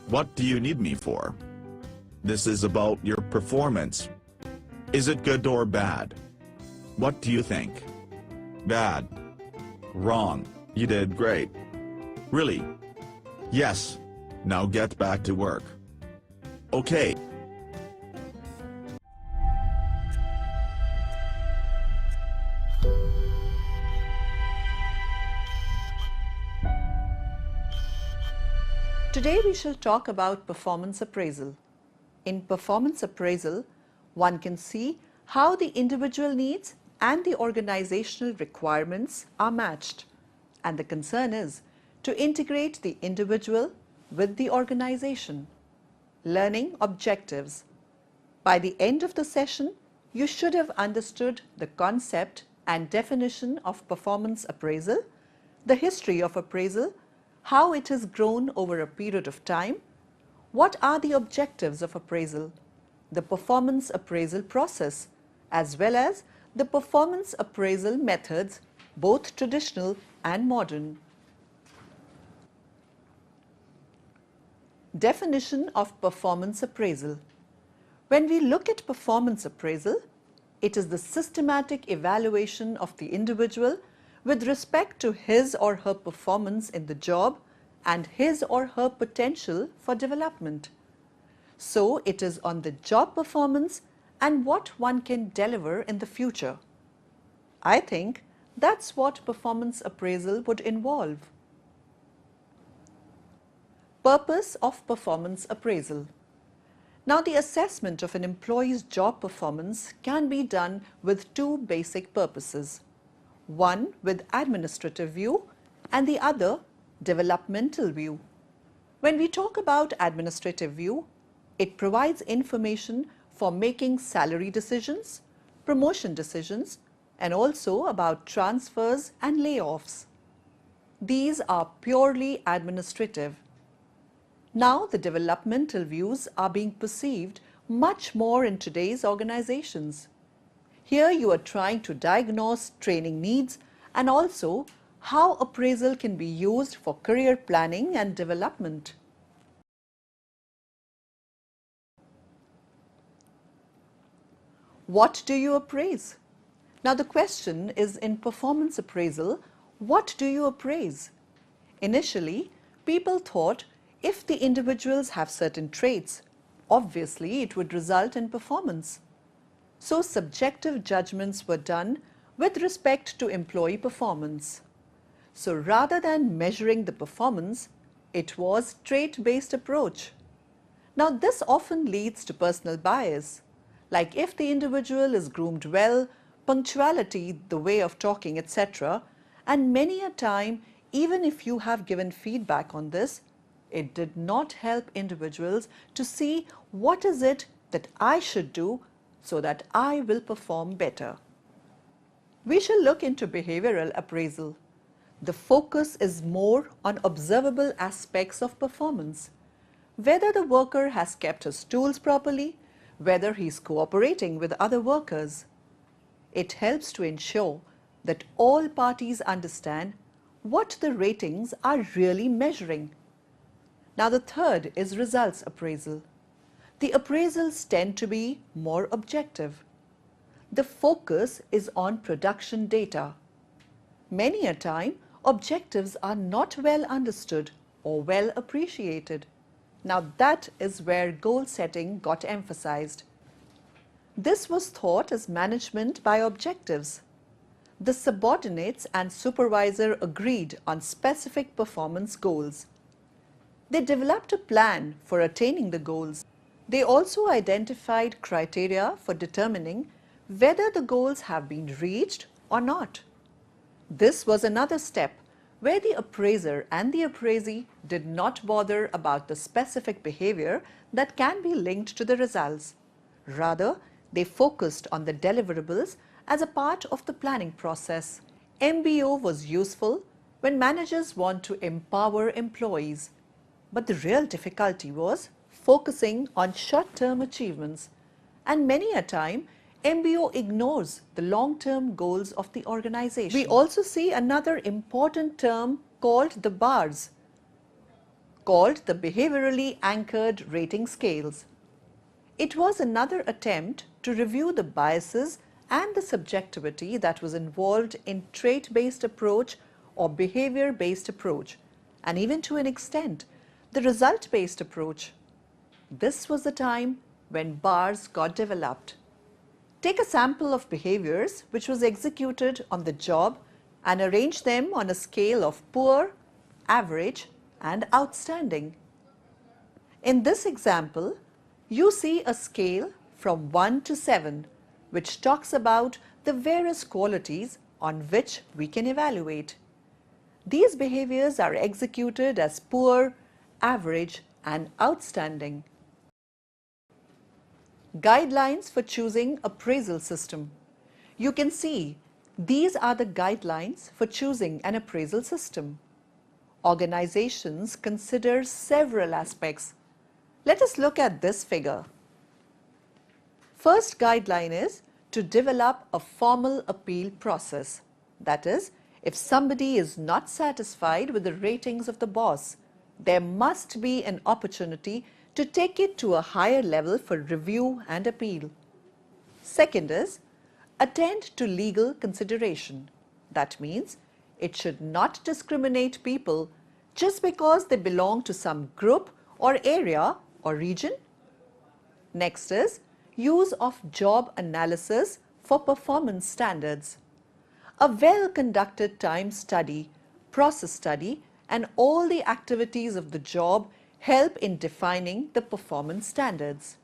What do you need me for? This is about your performance. Is it good or bad? What do you think? Bad. Wrong, you did great. Really? Yes. Now get back to work. Okay. Today we shall talk about performance appraisal. In performance appraisal, one can see how the individual needs and the organizational requirements are matched. And the concern is to integrate the individual with the organization. Learning objectives. By the end of the session, you should have understood the concept and definition of performance appraisal, the history of appraisal, how it has grown over a period of time, what are the objectives of appraisal, the performance appraisal process, as well as the performance appraisal methods, both traditional and modern. Definition of performance appraisal. When we look at performance appraisal, it is the systematic evaluation of the individual with respect to his or her performance in the job and his or her potential for development. So it is on the job performance and what one can deliver in the future. I think that's what performance appraisal would involve. Purpose of performance appraisal. Now, the assessment of an employee's job performance can be done with two basic purposes. One with administrative view and the other developmental view. When we talk about administrative view, it provides information for making salary decisions, promotion decisions, and also about transfers and layoffs. These are purely administrative. Now the developmental views are being perceived much more in today's organizations. Here you are trying to diagnose training needs and also how appraisal can be used for career planning and development. What do you appraise? Now the question is, in performance appraisal, what do you appraise? Initially, people thought if the individuals have certain traits, obviously it would result in performance. So subjective judgments were done with respect to employee performance. So rather than measuring the performance, it was trait-based approach. Now this often leads to personal bias, like if the individual is groomed well, punctuality, the way of talking, etc. And many a time, even if you have given feedback on this, it did not help individuals to see what is it that I should do so that I will perform better. We shall look into behavioral appraisal. The focus is more on observable aspects of performance. Whether the worker has kept his tools properly, whether he is cooperating with other workers. It helps to ensure that all parties understand what the ratings are really measuring. Now the third is results appraisal. The appraisals tend to be more objective. The focus is on production data. Many a time, objectives are not well understood or well appreciated. Now that is where goal setting got emphasized. This was thought as management by objectives. The subordinates and supervisor agreed on specific performance goals. They developed a plan for attaining the goals. They also identified criteria for determining whether the goals have been reached or not. This was another step where the appraiser and the appraisee did not bother about the specific behavior that can be linked to the results. Rather, they focused on the deliverables as a part of the planning process. MBO was useful when managers want to empower employees. But the real difficulty was focusing on short-term achievements. And many a time, MBO ignores the long-term goals of the organization. We also see another important term called the bars. called the behaviorally anchored rating scales. It was another attempt to review the biases and the subjectivity that was involved in trait-based approach or behavior-based approach, and even to an extent, the result-based approach. This was the time when bars got developed. Take a sample of behaviors which was executed on the job and arrange them on a scale of poor, average, and outstanding. In this example, you see a scale from 1 to 7 which talks about the various qualities on which we can evaluate. These behaviors are executed as poor, average, and outstanding. Guidelines for choosing appraisal system. You can see these are the guidelines for choosing an appraisal system. Organizations consider several aspects. Let us look at this figure. First guideline is to develop a formal appeal process. That is, if somebody is not satisfied with the ratings of the boss, there must be an opportunity to take it to a higher level for review and appeal. Second is, attend to legal consideration. That means it should not discriminate people just because they belong to some group or area or region. Next is, use of job analysis for performance standards. A well-conducted time study, process study, and all the activities of the job help in defining the performance standards.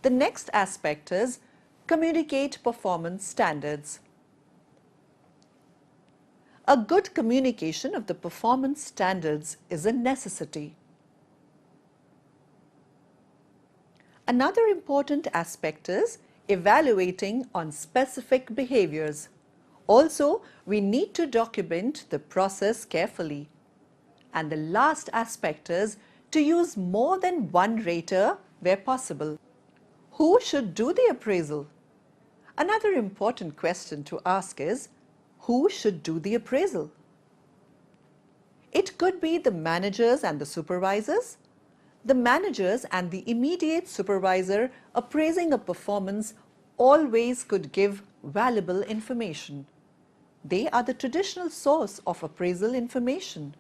The next aspect is communicate performance standards. A good communication of the performance standards is a necessity. Another important aspect is evaluating on specific behaviors. Also, we need to document the process carefully. And the last aspect is to use more than one rater where possible. Who should do the appraisal? Another important question to ask is, who should do the appraisal? It could be the managers and the supervisors. The managers and the immediate supervisor appraising a performance always could give valuable information. They are the traditional source of appraisal information.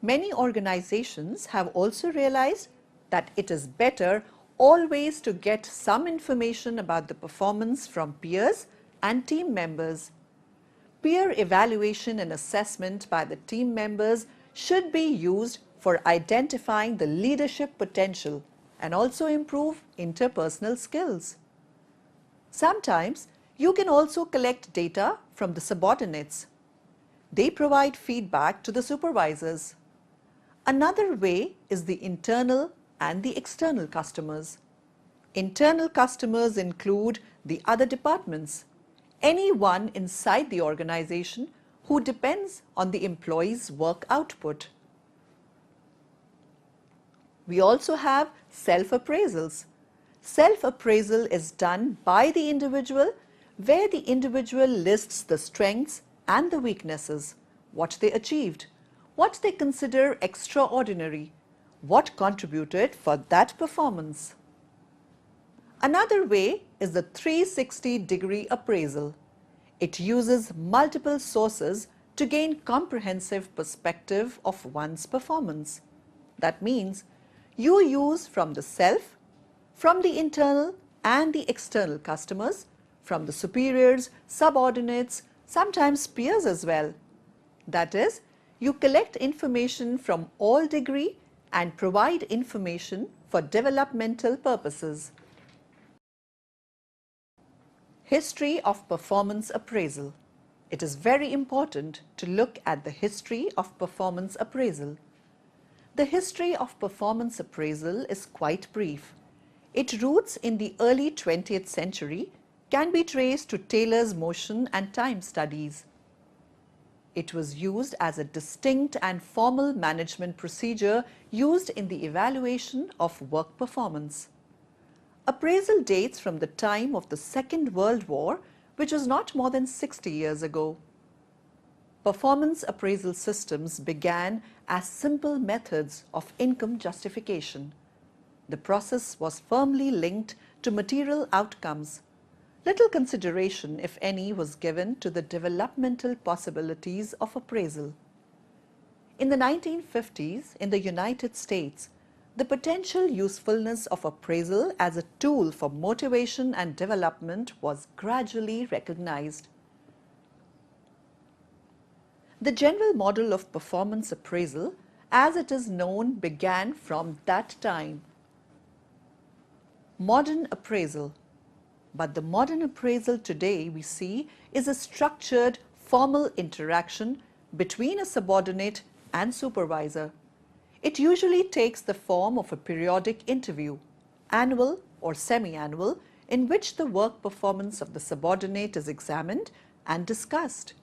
Many organizations have also realized that it is better always to get some information about the performance from peers and team members. Peer evaluation and assessment by the team members should be used for identifying the leadership potential and also improve interpersonal skills. Sometimes you can also collect data from the subordinates. They provide feedback to the supervisors. Another way is the internal and the external customers. Internal customers include the other departments, anyone inside the organization who depends on the employee's work output. We also have self-appraisals. Self-appraisal is done by the individual, where the individual lists the strengths and the weaknesses, what they achieved, what they consider extraordinary, what contributed for that performance. Another way is the 360-degree appraisal. It uses multiple sources to gain comprehensive perspective of one's performance. That means you use from the self, from the internal and the external customers, from the superiors, subordinates, sometimes peers as well. That is, you collect information from all degree and provide information for developmental purposes. History of performance appraisal. It is very important to look at the history of performance appraisal. The history of performance appraisal is quite brief. Its roots in the early 20th century can be traced to Taylor's motion and time studies. It was used as a distinct and formal management procedure used in the evaluation of work performance. Appraisal dates from the time of the Second World War, which was not more than 60 years ago. Performance appraisal systems began as simple methods of income justification. The process was firmly linked to material outcomes. Little consideration, if any, was given to the developmental possibilities of appraisal. In the 1950s, in the United States, the potential usefulness of appraisal as a tool for motivation and development was gradually recognized. The general model of performance appraisal, as it is known, began from that time. Modern appraisal. But the modern appraisal today we see is a structured, formal interaction between a subordinate and supervisor. It usually takes the form of a periodic interview, annual or semi-annual, in which the work performance of the subordinate is examined and discussed.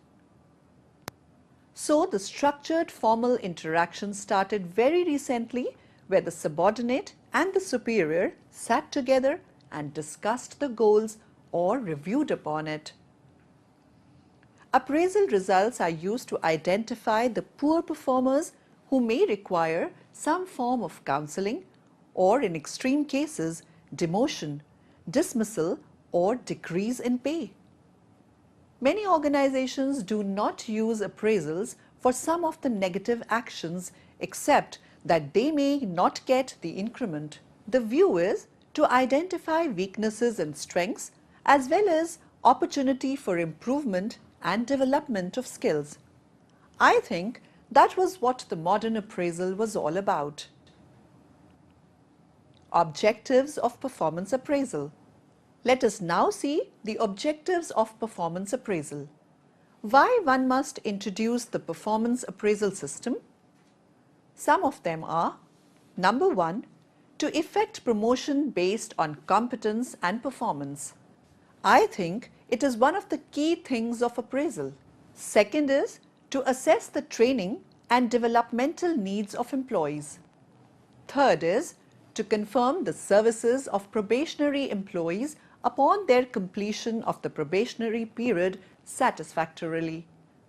So the structured formal interaction started very recently, where the subordinate and the superior sat together and discussed the goals or reviewed upon it. Appraisal results are used to identify the poor performers who may require some form of counseling or, in extreme cases, demotion, dismissal or decrease in pay. Many organizations do not use appraisals for some of the negative actions except that they may not get the increment. The view is to identify weaknesses and strengths as well as opportunity for improvement and development of skills. I think that was what the modern appraisal was all about. Objectives of performance appraisal. Let us now see the objectives of performance appraisal. Why one must introduce the performance appraisal system? Some of them are: number 1, to effect promotion based on competence and performance. I think it is one of the key things of appraisal. Second is to assess the training and developmental needs of employees. Third is to confirm the services of probationary employees upon their completion of the probationary period satisfactorily.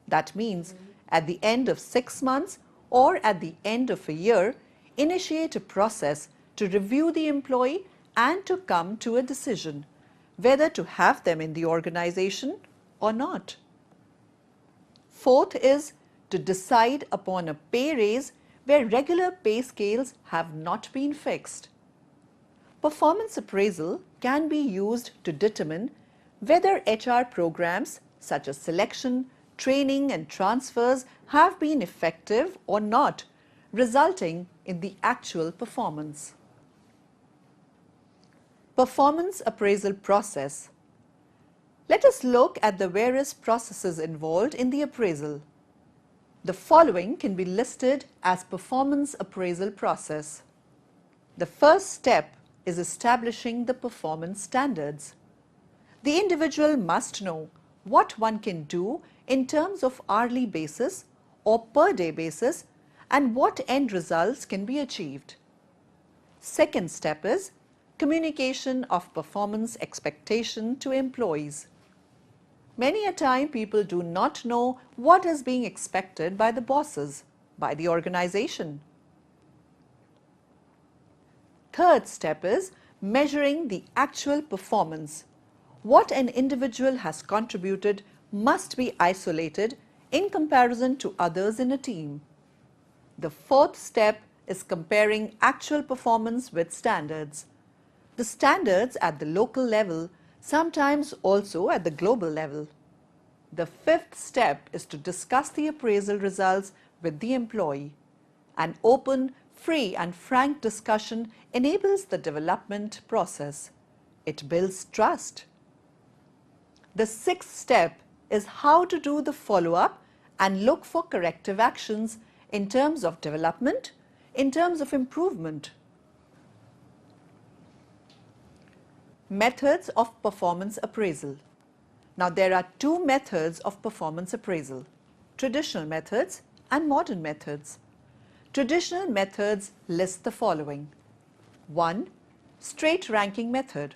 That means at the end of 6 months or at the end of a year, initiate a process to review the employee and to come to a decision whether to have them in the organization or not. Fourth is to decide upon a pay raise where regular pay scales have not been fixed. Performance appraisal can be used to determine whether HR programs such as selection, training and transfers have been effective or not, resulting in the actual performance. Performance appraisal process. Let us look at the various processes involved in the appraisal. The following can be listed as performance appraisal process. The first step is establishing the performance standards. The individual must know what one can do in terms of hourly basis or per day basis and what end results can be achieved. Second step is communication of performance expectation to employees. Many a time people do not know what is being expected by the bosses, by the organization. Third step is measuring the actual performance. What an individual has contributed must be isolated in comparison to others in a team. The fourth step is comparing actual performance with standards. The standards at the local level, sometimes also at the global level. The fifth step is to discuss the appraisal results with the employee. An open, free and frank discussion enables the development process. It builds trust. The sixth step is how to do the follow-up and look for corrective actions in terms of development, in terms of improvement. Methods of performance appraisal. Now there are two methods of performance appraisal: traditional methods and modern methods. Traditional methods list the following. 1. Straight ranking method.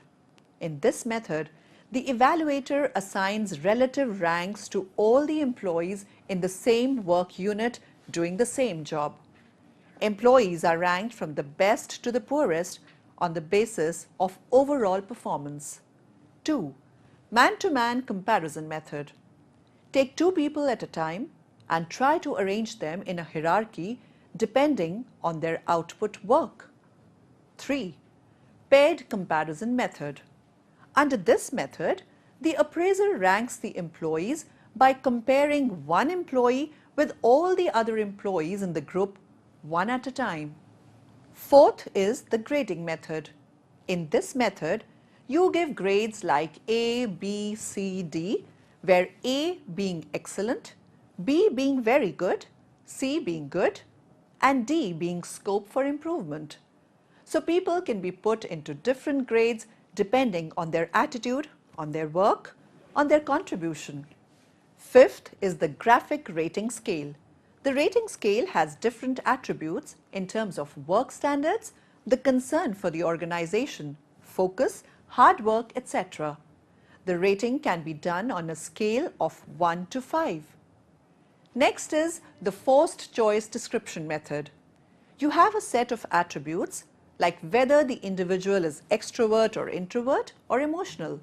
In this method, The evaluator assigns relative ranks to all the employees in the same work unit doing the same job. Employees are ranked from the best to the poorest on the basis of overall performance. 2. Man-to-man comparison method. Take two people at a time and try to arrange them in a hierarchy depending on their output work. 3. Paired comparison method. Under this method, the appraiser ranks the employees by comparing one employee with all the other employees in the group one at a time. Fourth is the grading method. In this method, you give grades like A, B, C, D, where A being excellent, B being very good, C being good, and D being scope for improvement. So people can be put into different grades depending on their attitude, on their work, on their contribution. Fifth is the graphic rating scale. The rating scale has different attributes in terms of work standards, the concern for the organization, focus, hard work, etc. The rating can be done on a scale of 1 to 5. Next is the forced choice description method. You have a set of attributes like whether the individual is extrovert or introvert or emotional.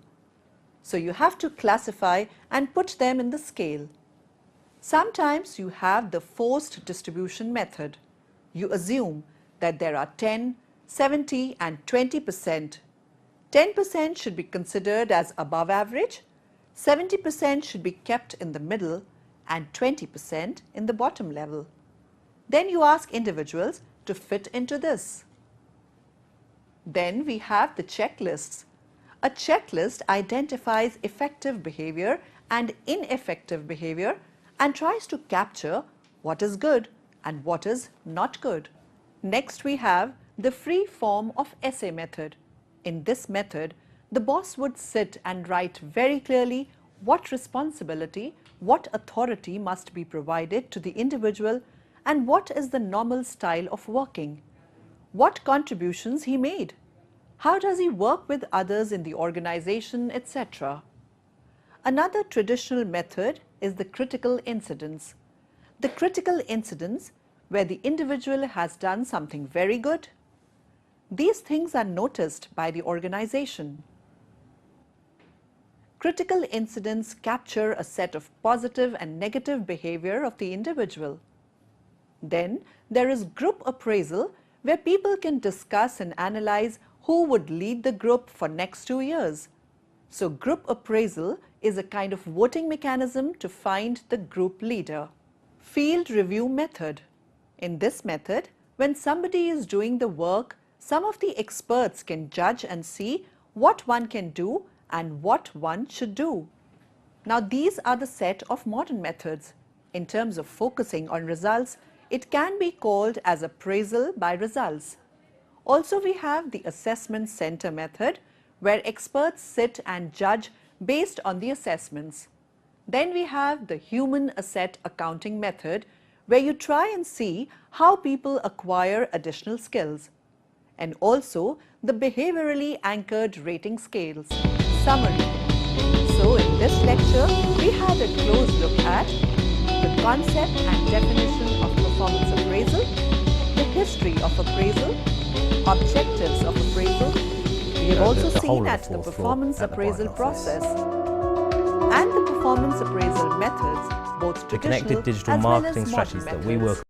So you have to classify and put them in the scale. Sometimes you have the forced distribution method. You assume that there are 10, 70 and 20%. 10% should be considered as above average, 70% should be kept in the middle and 20% in the bottom level. Then you ask individuals to fit into this. Then we have the checklists. A checklist identifies effective behavior and ineffective behavior and tries to capture what is good and what is not good. Next we have the free form of essay method. In this method, the boss would sit and write very clearly what responsibility, what authority must be provided to the individual and what is the normal style of working, what contributions he made, how does he work with others in the organization, etc. Another traditional method is the critical incidents. The critical incidents where the individual has done something very good. These things are noticed by the organization. Critical incidents capture a set of positive and negative behavior of the individual. Then there is group appraisal where people can discuss and analyze who would lead the group for next 2 years. So group appraisal is a kind of voting mechanism to find the group leader. Field review method. In this method, when somebody is doing the work, some of the experts can judge and see what one can do and what one should do. Now these are the set of modern methods. In terms of focusing on results, it can be called as appraisal by results. Also we have the assessment center method where experts sit and judge based on the assessments. Then we have the human asset accounting method where you try and see how people acquire additional skills. And also the behaviorally anchored rating scales. Summary. So in this lecture, we had a close look at the concept and definition of performance appraisal, the history of appraisal, objectives of appraisal. We have also seen at the performance appraisal process and the performance appraisal methods, both traditional the connected digital as well marketing as strategies modern that we methods. work